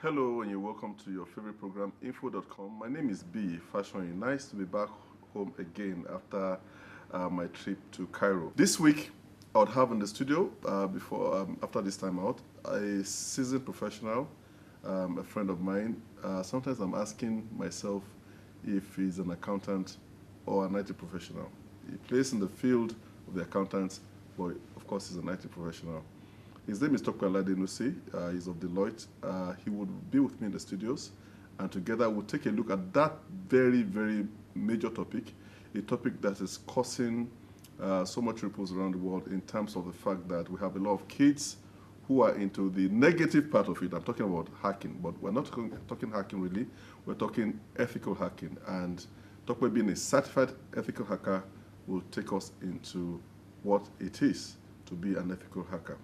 Hello and you're welcome to your favorite program, info.com. My name is Biyi Fasoyin. Nice to be back home again after my trip to Cairo. This week, I would have in the studio, after this time out, a seasoned professional, a friend of mine. Sometimes I'm asking myself if he's an accountant or an IT professional. He plays in the field of the accountants, but of course he's an IT professional. His name is Tokwe Aladenusi. He's of Deloitte. He would be with me in the studios, and together we'll take a look at that very, very major topic, a topic that is causing so much ripples around the world in terms of the fact that we have a lot of kids who are into the negative part of it. I'm talking about hacking, but we're not talking hacking really. We're talking ethical hacking. And Tokwe, being a certified ethical hacker, will take us into what it is to be an ethical hacker.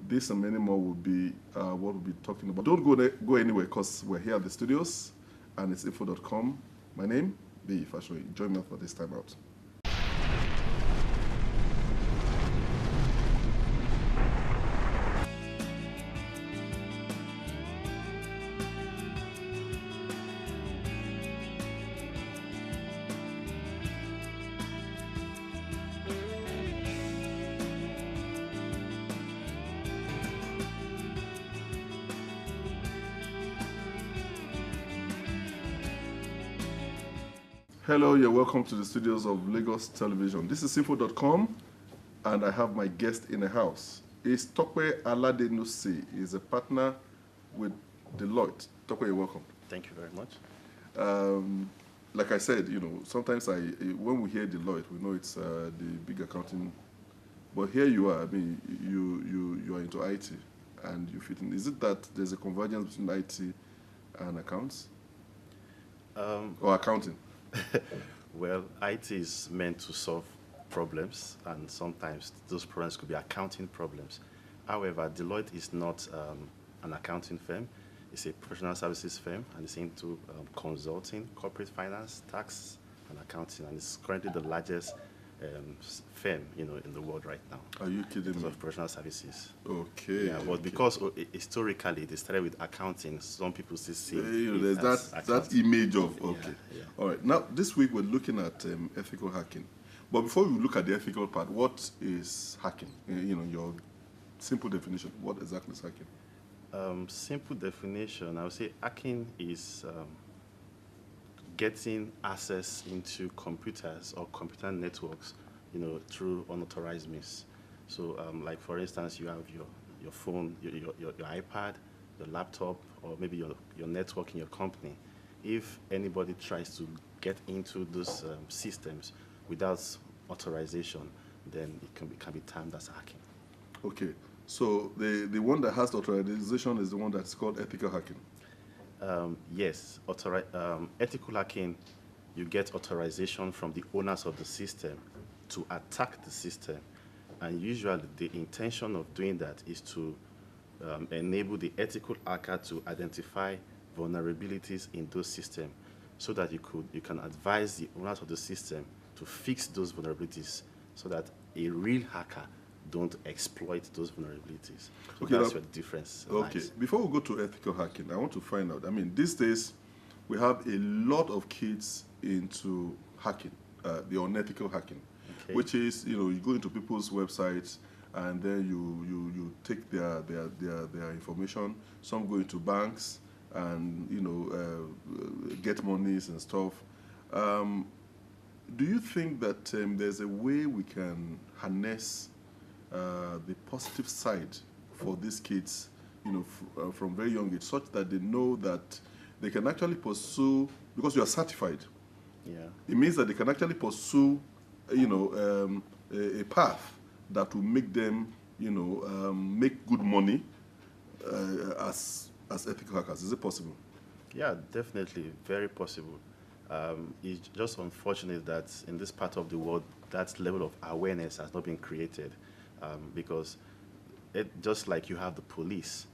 This and many more will be what we'll be talking about. Don't go anywhere because we're here at the studios and it's info.com. My name, Biyi Fasoyin. Join me for this time out. Hello, you're welcome to the studios of Lagos Television. This is info.com, and I have my guest in the house. It's Tokwe Aladenusi. He's a partner with Deloitte. Tokwe, you're welcome. Thank you very much. Like I said, sometimes when we hear Deloitte, we know it's the big accounting. But here you are. I mean, you are into IT, and you fit in. Is it that there's a convergence between IT and accounts, or accounting? Well, IT is meant to solve problems, and sometimes those problems could be accounting problems. However, Deloitte is not an accounting firm. It's a professional services firm, and it's into consulting, corporate finance, tax, and accounting, and it's currently the largest firm, in the world right now. Are you kidding me? Of professional services. Okay. Yeah, but because historically they started with accounting, some people still see there's that image of okay. Yeah. All right. Now this week we're looking at ethical hacking, but before we look at the ethical part, what is hacking? Your simple definition. What exactly is hacking? Simple definition, I would say hacking is getting access into computers or computer networks, through unauthorized means. So, like for instance, you have your phone, your iPad, your laptop, or maybe your network in your company. If anybody tries to get into those systems without authorization, then it can be termed as hacking. Okay. So the one that has the authorization is the one that's called ethical hacking. Yes, ethical hacking, you get authorization from the owners of the system to attack the system. And usually the intention of doing that is to enable the ethical hacker to identify vulnerabilities in those systems so that you can advise the owners of the system to fix those vulnerabilities so that a real hacker don't exploit those vulnerabilities. So okay, that's where the difference lies. Okay, before we go to ethical hacking, I want to find out, these days we have a lot of kids into hacking, the unethical hacking, Okay. which is, you go into people's websites and then you take their information. Some go into banks and, get monies and stuff. Do you think that there's a way we can harness the positive side for these kids, from very young age, such that they know that they can actually pursue, because you are certified, Yeah. it means that they can actually pursue, a path that will make them, make good money as ethical hackers. Is it possible? Yeah, definitely, very possible. It's just unfortunate that in this part of the world, that level of awareness has not been created, because just like you have the police,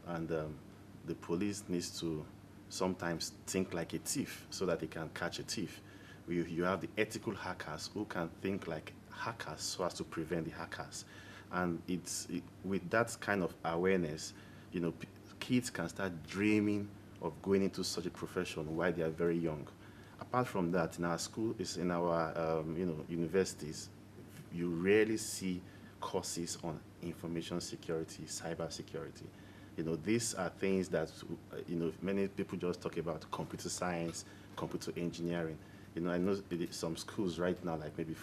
and the police needs to sometimes think like a thief so that they can catch a thief. You have the ethical hackers who can think like hackers so as to prevent the hackers. And with that kind of awareness, kids can start dreaming of going into such a profession while they are very young. Apart from that, in our school, in our universities, you rarely see courses on information security, cyber security. These are things that many people just talk about: computer science, computer engineering. I know some schools right now, like maybe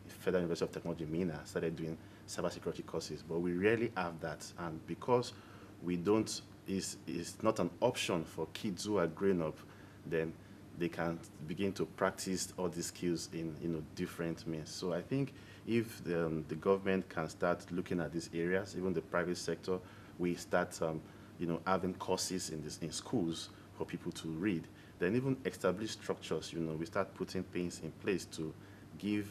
Federal University of Technology, MENA, started doing cybersecurity courses, but we rarely have that. And because we don't, it's not an option for kids who are growing up, then they can begin to practice all these skills in different means. So I think if the government can start looking at these areas, even the private sector, we start having courses in schools for people to read. Then even established structures, we start putting things in place to give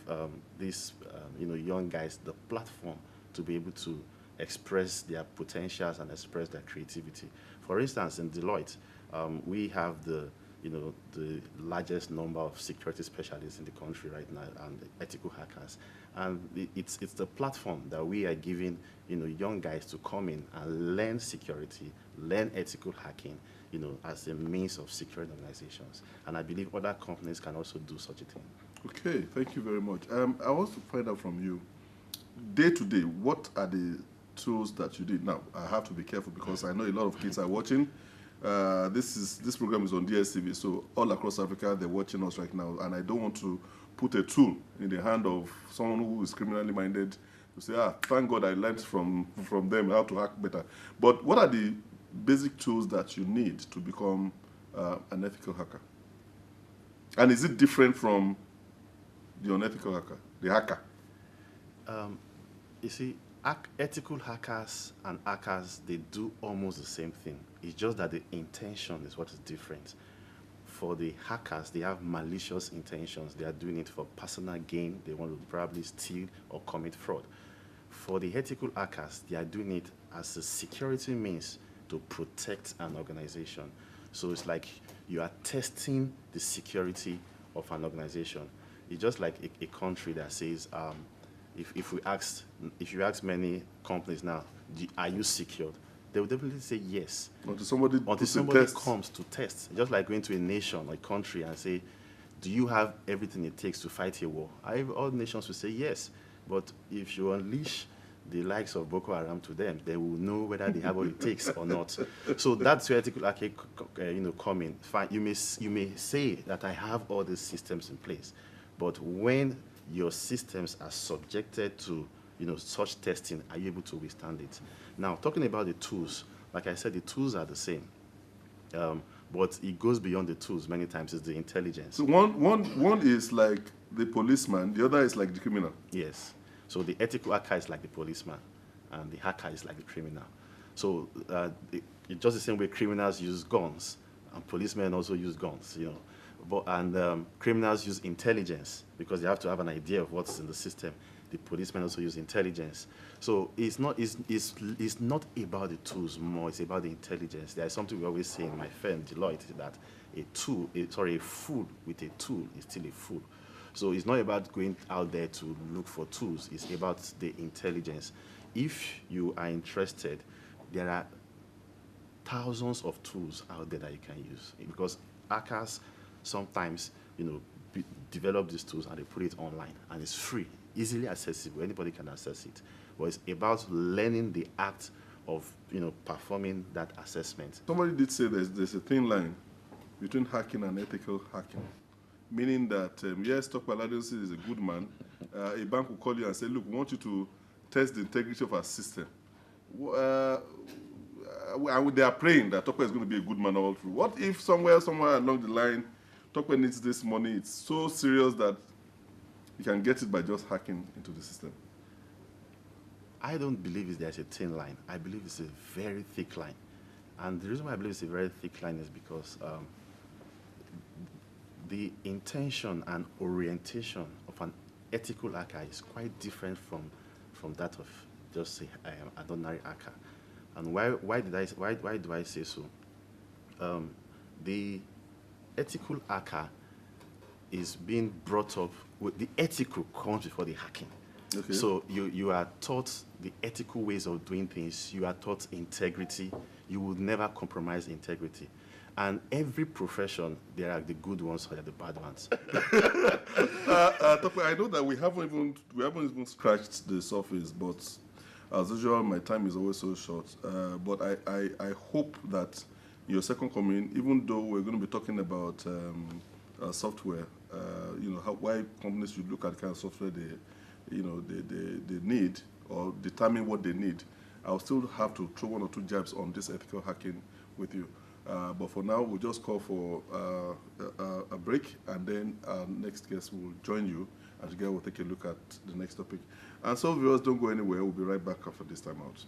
these young guys the platform to be able to express their potentials and express their creativity. For instance, in Deloitte, we have the largest number of security specialists in the country right now, and ethical hackers. And it's the platform that we are giving young guys to come in and learn security, learn ethical hacking, as a means of securing organizations. And I believe other companies can also do such a thing. Okay, thank you very much. I want to find out from you, day to day, what are the tools that you did? Now, I have to be careful because I know a lot of kids are watching. This program is on DSTV, so all across Africa, they're watching us right now, and I don't want to put a tool in the hand of someone who is criminally minded to say, thank God I learned from them how to hack better. But what are the basic tools that you need to become an ethical hacker? And is it different from the unethical hacker, the hacker? You see, ethical hackers and hackers, they do almost the same thing. It's just that the intention is what is different. For the hackers, they have malicious intentions. They are doing it for personal gain. They want to probably steal or commit fraud. For the ethical hackers, they are doing it as a security means to protect an organization. So it's like you are testing the security of an organization. It's just like a country that says, if you ask many companies now, are you secured? They will definitely say yes. Until somebody comes to test. Just like going to a nation or a country and say, do you have everything it takes to fight a war? All nations will say yes. But if you unleash the likes of Boko Haram to them, they will know whether they have what it takes or not. So that's where ethical hacking come in. Fine, you may say that I have all these systems in place, but when your systems are subjected to such testing, are you able to withstand it? Now, talking about the tools, like I said, the tools are the same, but it goes beyond the tools. Many times it's the intelligence. So one is like the policeman, the other is like the criminal. Yes. So the ethical hacker is like the policeman, and the hacker is like the criminal. So it's just the same way criminals use guns, and policemen also use guns, But criminals use intelligence because they have to have an idea of what's in the system. The policemen also use intelligence. So it's not about the tools more, it's about the intelligence. There is something we always say in my firm, Deloitte, that a fool with a tool is still a fool. So it's not about going out there to look for tools, it's about the intelligence. If you are interested, there are thousands of tools out there that you can use, because hackers sometimes, develop these tools and they put it online, and it's free, easily accessible. Anybody can access it. But it's about learning the act of, performing that assessment. Somebody did say there's a thin line between hacking and ethical hacking, meaning that yes, Dr. Aladdin is a good man. A bank will call you and say, look, we want you to test the integrity of our system. They are praying that Tokwe is going to be a good man all through. What if somewhere along the line, Tokwe needs this money, it's so serious that you can get it by just hacking into the system? I don't believe there's a thin line. I believe it's a very thick line. And the reason why I believe it's a very thick line is because the intention and orientation of an ethical hacker is quite different from that of just say an ordinary hacker. And why do I say so? The ethical hacker is being brought up with the ethical comes before the hacking. Okay. So you are taught the ethical ways of doing things. You are taught integrity. you would never compromise integrity. And every profession, there are the good ones or the bad ones. Tope, I know that we haven't even scratched the surface, but as usual, my time is always so short. But I hope that your second coming, even though we're going to be talking about software, why companies should look at the kind of software they need or determine what they need, I'll still have to throw one or two jabs on this ethical hacking with you. But for now, we'll just call for a break, and then our next guest will join you, and together we'll take a look at the next topic. And so viewers, don't go anywhere. We'll be right back after this time out.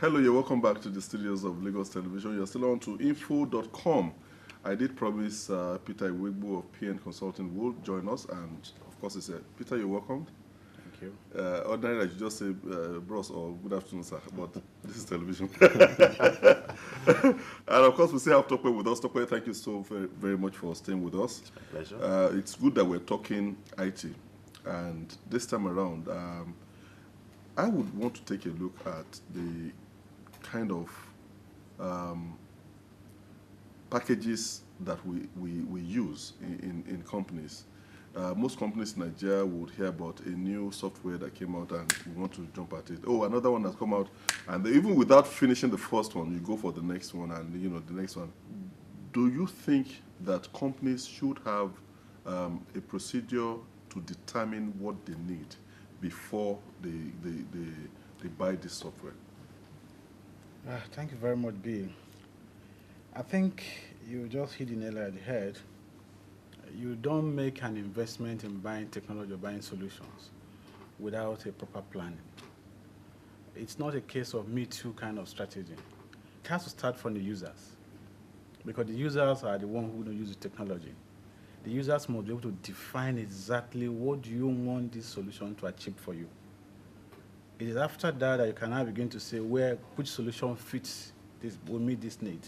Hello, you're welcome back to the studios of Lagos Television. You're still on to info.com. I did promise Peter Iwegbu of PN Consulting will join us, and of course he said, Peter, you're welcome. Thank you. Ordinarily, I should just say bros or good afternoon, sir, but this is television. And of course, we still have Tope with us. Tope, thank you so very, very much for staying with us. It's my pleasure. It's good that we're talking IT, and this time around, I would want to take a look at the kind of packages that we use in companies. Most companies in Nigeria would hear about a new software that came out and we want to jump at it. Oh, another one has come out, and even without finishing the first one, you go for the next one and the next one. Do you think that companies should have a procedure to determine what they need before they buy this software? Thank you very much, Biyi. I think you just hit the nail on the head. You don't make an investment in buying technology or buying solutions without a proper planning. It's not a case of me too kind of strategy. It has to start from the users, because the users are the ones who don't use the technology. The users must be able to define exactly what do you want this solution to achieve for you. It is after that you can now begin to say which solution fits this, will meet this need.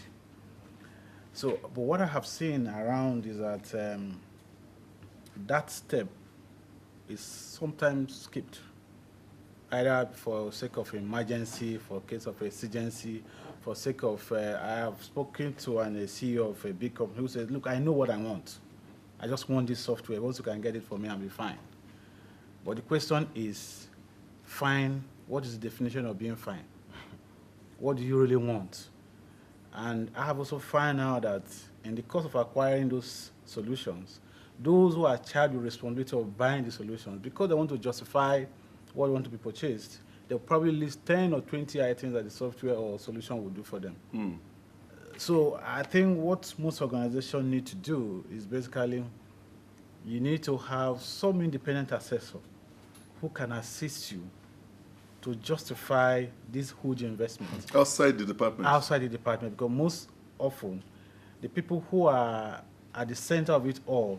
So, but what I have seen around is that that step is sometimes skipped, either for sake of emergency, for case of exigency, for sake of, I have spoken to a CEO of a big company who says, look, I know what I want. I just want this software. Once you can get it for me, I'll be fine. But the question is, fine, what is the definition of being fine? What do you really want? And I have also found out that in the course of acquiring those solutions, those who are charged with responsibility of buying the solutions, because they want to justify what want to be purchased, they'll probably list 10 or 20 items that the software or solution will do for them. So I think what most organizations need to do is basically you need to have some independent assessor who can assist you to justify this huge investment. Outside the department? Outside the department, because most often the people who are at the center of it all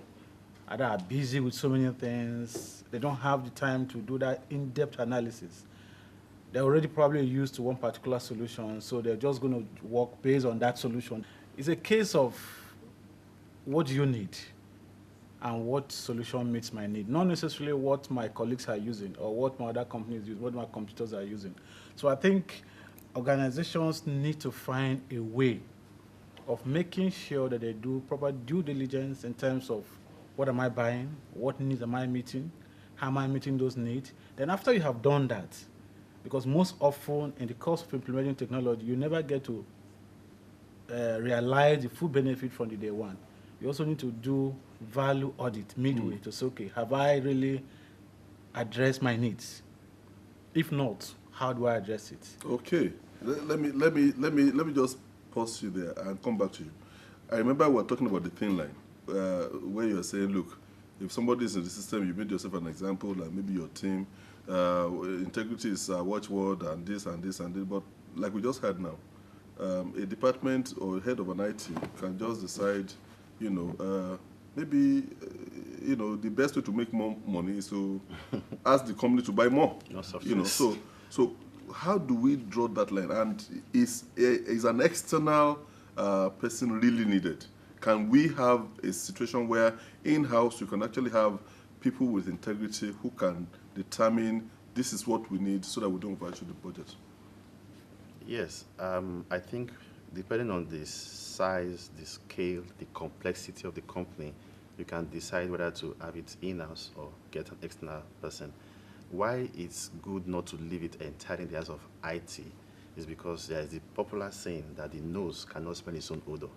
are busy with so many things. They don't have the time to do that in-depth analysis. They're already probably used to one particular solution, so they're just going to work based on that solution. It's a case of what do you need and what solution meets my need, not necessarily what my colleagues are using or what my other companies use, what my competitors are using. So I think organizations need to find a way of making sure that they do proper due diligence in terms of what am I buying, what needs am I meeting, how am I meeting those needs. Then after you have done that, because most often in the course of implementing technology, you never get to realize the full benefit from the day one. You also need to do value audit midway to say, okay, have I really addressed my needs? If not, how do I address it? Okay, let me just pause you there and come back to you. I remember we were talking about the thin line, where you were saying, look, if somebody is in the system, you made yourself an example, like maybe your team, integrity is a watchword and this and this and this, but like we just heard now, a department or head of an IT can just decide, maybe, the best way to make more money is to ask the company to buy more. So how do we draw that line? And is an external person really needed? Can we have a situation where in-house you can actually have people with integrity who can determine this is what we need so that we don't overshoot the budget? Yes, I think depending on the size, the scale, the complexity of the company, you can decide whether to have it in-house or get an external person. Why it's good not to leave it entirely in the hands of IT is because there is the popular saying that the nose cannot smell its own odor.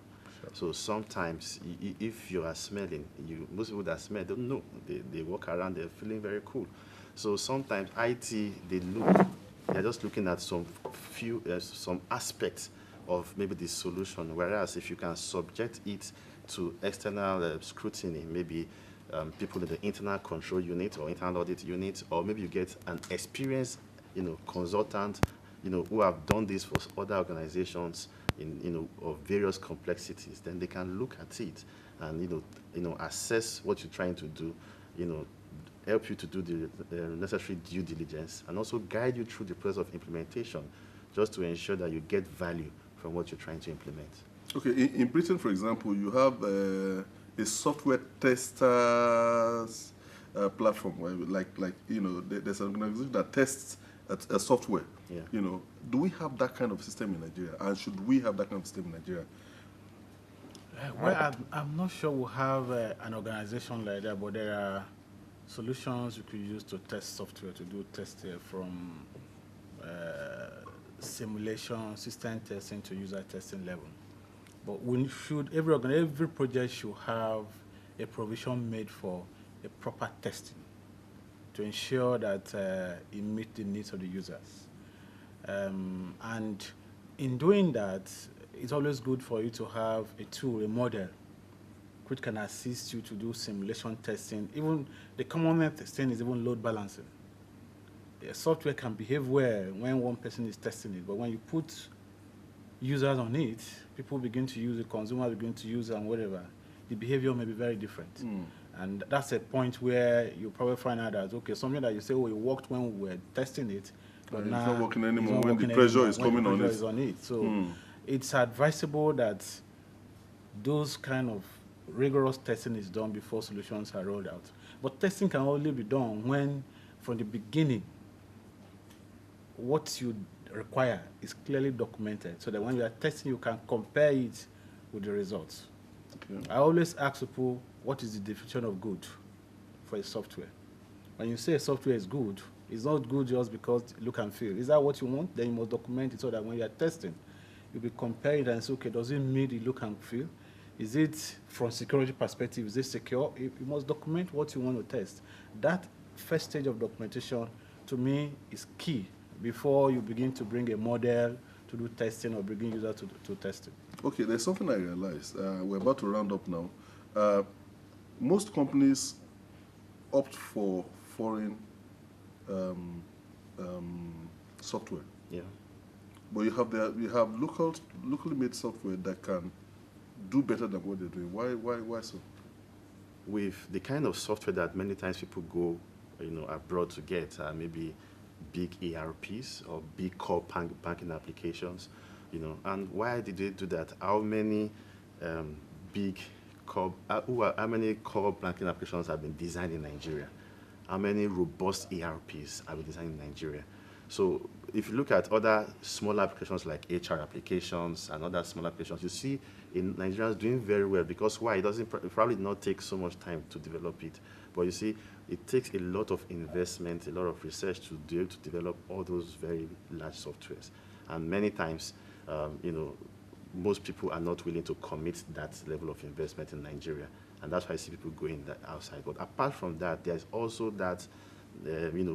Sure. So sometimes, if you are smelling, most people that smell don't know. They walk around, they're feeling very cool. So sometimes IT, they're just looking at some aspects of maybe the solution, whereas if you can subject it to external scrutiny, maybe people in the internal control unit or internal audit unit, or maybe you get an experienced, consultant, who have done this for other organizations of various complexities, then they can look at it and, assess what you're trying to do, help you to do the necessary due diligence, and also guide you through the process of implementation, just to ensure that you get value from what you're trying to implement. Okay, in Britain, for example, you have a software testers platform where, there's an organization that tests a software. Yeah. Do we have that kind of system in Nigeria, and should we have that kind of system in Nigeria? Well, I'm not sure we'll have an organization like that, but there are solutions you could use to test software, to do testing from simulation, system testing to user testing level. But every project should have a provision made for a proper testing to ensure that it meets the needs of the users. And in doing that, it's always good for you to have a tool, a model, which can assist you to do simulation testing. Even the commonest thing is even load balancing. The software can behave well when one person is testing it, but when you put users on it, people begin to use it, consumers begin to use it, and whatever, the behavior may be very different. And that's a point where you probably find out that, okay, something that you say, oh, it worked when we were testing it, but it's now not working anymore when the pressure is coming on it. So it's advisable that those kind of rigorous testing is done before solutions are rolled out. But testing can only be done when, from the beginning, what you require is clearly documented, so that when you are testing, you can compare it with the results. Okay. I always ask people, what is the definition of good for a software? When you say a software is good, it's not good just because look and feel. Is that what you want? Then you must document it so that when you are testing, you'll be comparing and say, okay, does it meet the look and feel? Is it, from security perspective, is it secure? You must document what you want to test. That first stage of documentation, to me, is key before you begin to bring a model to do testing or bring users to testing. Okay, there's something I realized. We're about to round up now. Most companies opt for foreign software. Yeah. But you have locally made software that can do better than what they're doing. Why so? With the kind of software that many times people go, abroad to get, maybe big ERPs or big core banking applications, and why did they do that? How many how many core banking applications have been designed in Nigeria? How many robust ERPs have been designed in Nigeria? So if you look at other small applications like HR applications and other small applications, you see in Nigerians doing very well, because why? It probably not take so much time to develop it. But you see, it takes a lot of investment, a lot of research to be able to develop all those very large softwares. And many times, most people are not willing to commit that level of investment in Nigeria. And that's why I see people going outside. But apart from that, there's also that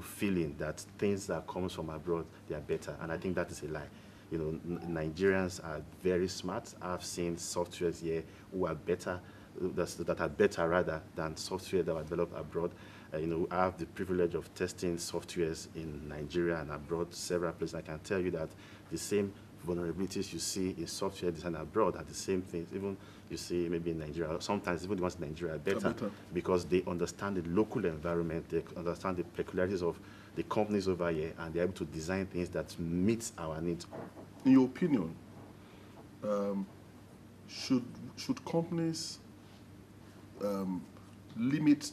feeling that things that comes from abroad, they are better. And I think that is a lie. Nigerians are very smart. I've seen softwares here who are better, that are better rather than software that are developed abroad. I have the privilege of testing softwares in Nigeria and abroad, several places. I can tell you that the same vulnerabilities you see in software design abroad are the same things. Even you see maybe in Nigeria, sometimes even the ones in Nigeria are better because they understand the local environment, they understand the peculiarities of the companies over here, and they're able to design things that meet our needs. In your opinion, should companies limit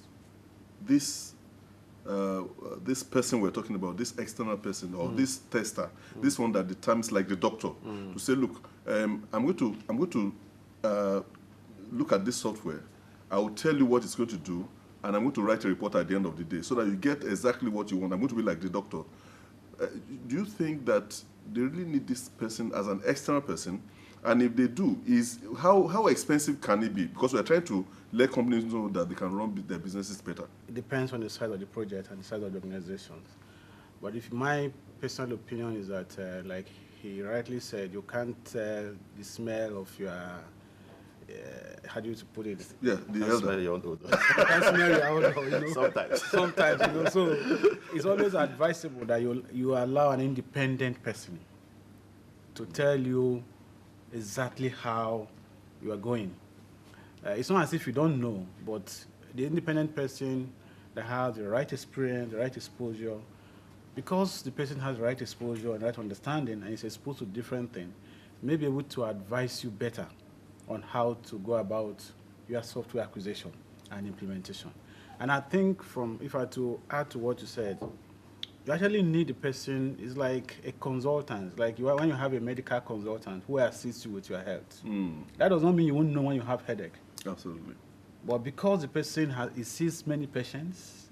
this this person we're talking about, this external person or this tester, this one that determines, like the doctor, to say, look, I'm going to look at this software. I will tell you what it's going to do, and I'm going to write a report at the end of the day so that you get exactly what you want. I'm going to be like the doctor. Do you think that they really need this person as an external person? And if they do, how expensive can it be? Because we're trying to let companies know that they can run their businesses better. It depends on the size of the project and the size of the organizations. But if my personal opinion is that, like he rightly said, you can't tell the smell of your, how do you put it? Yeah, the elder. Smell your own odor. You can't smell your odor, you know. Sometimes. Sometimes, you know. So it's always advisable that you allow an independent person to tell you exactly how you are going. It's not as if you don't know, but the independent person that has the right experience, the right exposure, because the person has the right exposure and right understanding and is exposed to different things, may be able to advise you better on how to go about your software acquisition and implementation. And I think if I to add to what you said, you actually need a person, it's like a consultant. Like when you have a medical consultant who assists you with your health. That does not mean you won't know when you have headache. Absolutely. But because the person he sees many patients,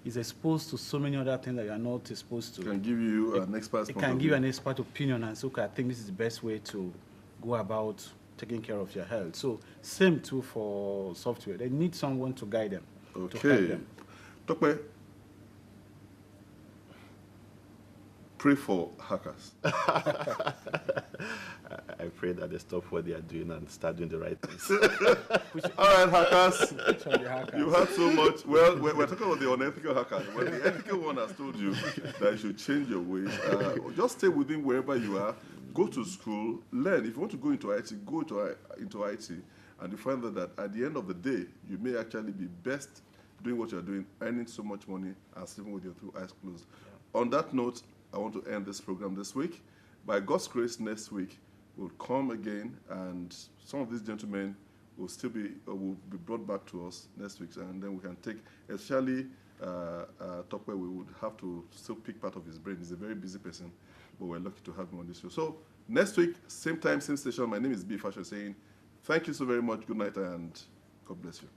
is exposed to so many other things that you are not exposed to. It can give you an expert It can give you an expert opinion and say, okay, I think this is the best way to go about taking care of your health. So same too for software. They need someone to guide them. Okay. To help them. Tokwe, pray for hackers. I pray that they stop what they are doing and start doing the right things. All right, hackers. Hackers. You've had so much. Well, we're talking about the unethical hackers. Well, the ethical one has told you that you should change your ways. Just stay within wherever you are. Go to school, learn. If you want to go into IT, go into IT. And you find that at the end of the day, you may actually be best doing what you're doing, earning so much money, and sleeping with your two eyes closed. Yeah. On that note, I want to end this program this week. By God's grace, next week, we'll come again, and some of these gentlemen will will be brought back to us next week, and then we can take, especially Tokwe, we would have to still pick part of his brain. He's a very busy person, but we're lucky to have him on this show. So next week, same time, same station. My name is Biyi Fasoyin saying thank you so very much. Good night, and God bless you.